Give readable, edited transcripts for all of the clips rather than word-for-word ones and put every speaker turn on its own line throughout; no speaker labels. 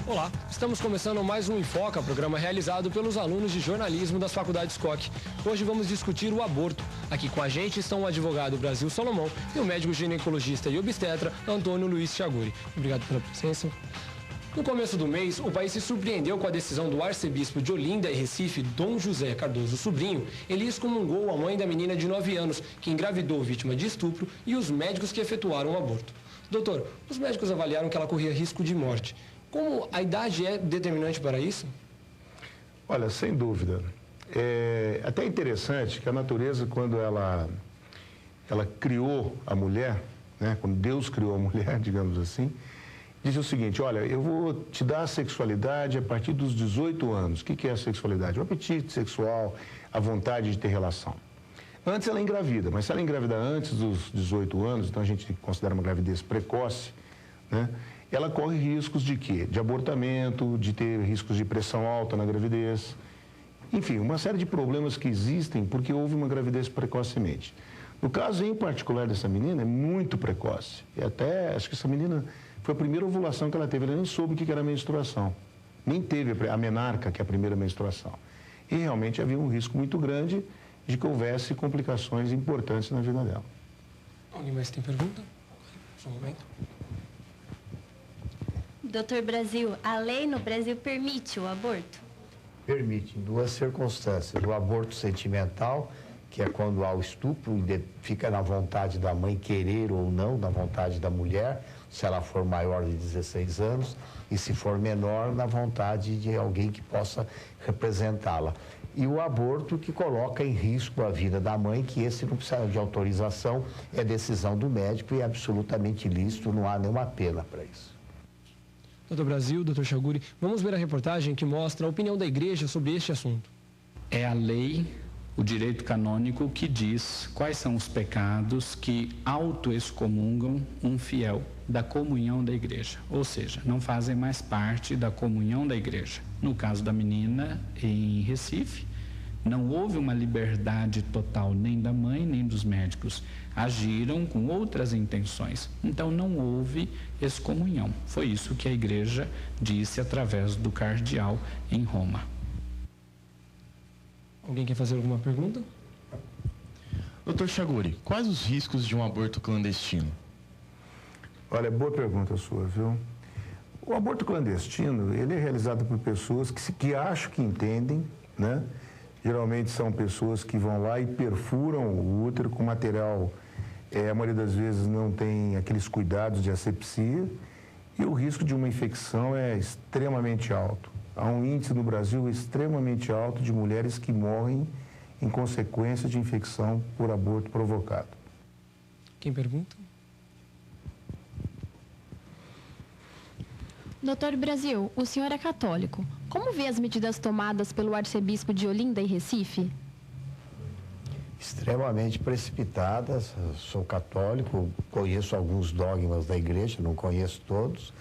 Olá, estamos começando mais um Enfoca, programa realizado pelos alunos de jornalismo das faculdades Koch. Hoje vamos discutir o aborto. Aqui com a gente estão o advogado Brasil Salomão e o médico ginecologista e obstetra Antônio Luiz Chaguri. Obrigado pela presença. No começo do mês, o país se surpreendeu com a decisão do arcebispo de Olinda e Recife, Dom José Cardoso Sobrinho. Ele excomungou a mãe da menina de 9 anos, que engravidou vítima de estupro, e os médicos que efetuaram o aborto. Doutor, os médicos avaliaram que ela corria risco de morte. Como a idade é determinante para isso?
Olha, sem dúvida. É até interessante que a natureza, quando ela criou a mulher, né, quando Deus criou a mulher, digamos assim, diz o seguinte: olha, eu vou te dar a sexualidade a partir dos 18 anos. O que é a sexualidade? O apetite sexual, a vontade de ter relação. Antes ela engravida, mas se ela engravida antes dos 18 anos, então a gente considera uma gravidez precoce, né? Ela corre riscos de quê? De abortamento, de ter riscos de pressão alta na gravidez. Enfim, uma série de problemas que existem porque houve uma gravidez precocemente. No caso em particular dessa menina, é muito precoce. E até, acho que essa menina foi a primeira ovulação que ela teve, ela nem soube o que era menstruação. Nem teve a menarca, que é a primeira menstruação. E realmente havia um risco muito grande de que houvesse complicações importantes na vida dela.
Alguém mais tem pergunta? Só um momento.
Doutor Brasil, a lei no Brasil permite o aborto?
Permite, em duas circunstâncias. O aborto sentimental, que é quando há o estupro e fica na vontade da mãe querer ou não, na vontade da mulher, se ela for maior de 16 anos, e se for menor, na vontade de alguém que possa representá-la. E o aborto que coloca em risco a vida da mãe, que esse não precisa de autorização, é decisão do médico e é absolutamente lícito, não há nenhuma pena para isso.
Doutor Brasil, doutor Chaguri, vamos ver a reportagem que mostra a opinião da igreja sobre este assunto.
É a lei, o direito canônico, que diz quais são os pecados que auto-excomungam um fiel da comunhão da igreja, ou seja, não fazem mais parte da comunhão da igreja. No caso da menina em Recife, não houve uma liberdade total nem da mãe nem dos médicos. Agiram com outras intenções. Então não houve excomunhão. Foi isso que a igreja disse através do cardeal em Roma.
Alguém quer fazer alguma pergunta?
Doutor Chaguri, quais os riscos de um aborto clandestino?
Olha, boa pergunta sua, viu? O aborto clandestino, ele é realizado por pessoas que acham que entendem, né? Geralmente são pessoas que vão lá e perfuram o útero com material, a maioria das vezes não tem aqueles cuidados de asepsia, e o risco de uma infecção é extremamente alto. Há um índice no Brasil extremamente alto de mulheres que morrem em consequência de infecção por aborto provocado.
Quem pergunta?
Doutor Brasil, o senhor é católico. Como vê as medidas tomadas pelo arcebispo de Olinda e Recife?
Extremamente precipitadas. Eu sou católico, conheço alguns dogmas da igreja, não conheço todos,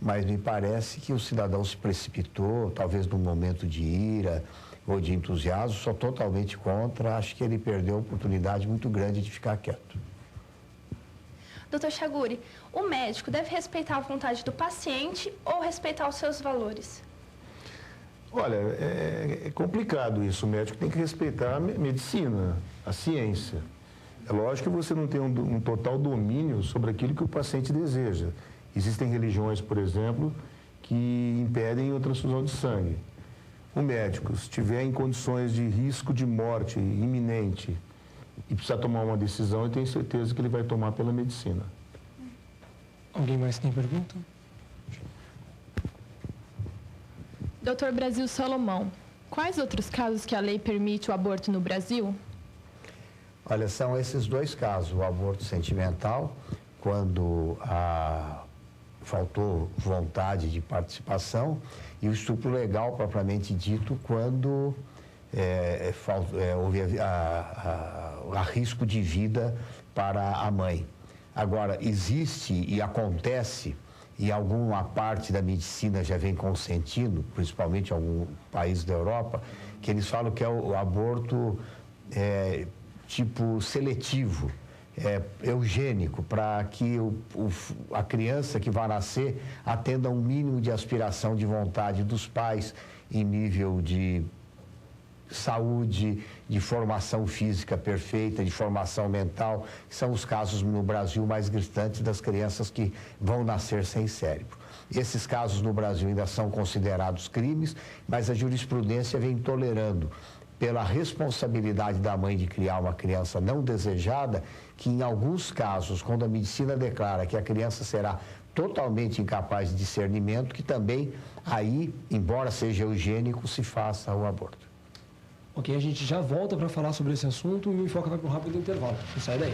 mas me parece que o cidadão se precipitou, talvez num momento de ira ou de entusiasmo. Sou totalmente contra, acho que ele perdeu uma oportunidade muito grande de ficar quieto.
Doutor Chaguri, o médico deve respeitar a vontade do paciente ou respeitar os seus valores?
Olha, é complicado isso. O médico tem que respeitar a medicina, a ciência. É lógico que você não tem um total domínio sobre aquilo que o paciente deseja. Existem religiões, por exemplo, que impedem a transfusão de sangue. O médico, se estiver em condições de risco de morte iminente e precisar tomar uma decisão, eu tenho certeza que ele vai tomar pela medicina.
Alguém mais tem pergunta?
Doutor Brasil Salomão, quais outros casos que a lei permite o aborto no Brasil?
Olha, são esses dois casos. O aborto sentimental, quando faltou vontade de participação, e o estupro legal, propriamente dito, quando houve a risco de vida para a mãe. Agora, existe e acontece, e alguma parte da medicina já vem consentindo, principalmente em algum país da Europa, que eles falam que é o aborto tipo seletivo, eugênico, para que a criança que vai nascer atenda a um mínimo de aspiração de vontade dos pais em nível de saúde, de formação física perfeita, de formação mental, que são os casos no Brasil mais gritantes das crianças que vão nascer sem cérebro. Esses casos no Brasil ainda são considerados crimes, mas a jurisprudência vem tolerando, pela responsabilidade da mãe de criar uma criança não desejada, que em alguns casos, quando a medicina declara que a criança será totalmente incapaz de discernimento, que também aí, embora seja eugênico, se faça o aborto.
Ok, a gente já volta para falar sobre esse assunto e o Enfoca vai para um rápido intervalo. Não sai daí.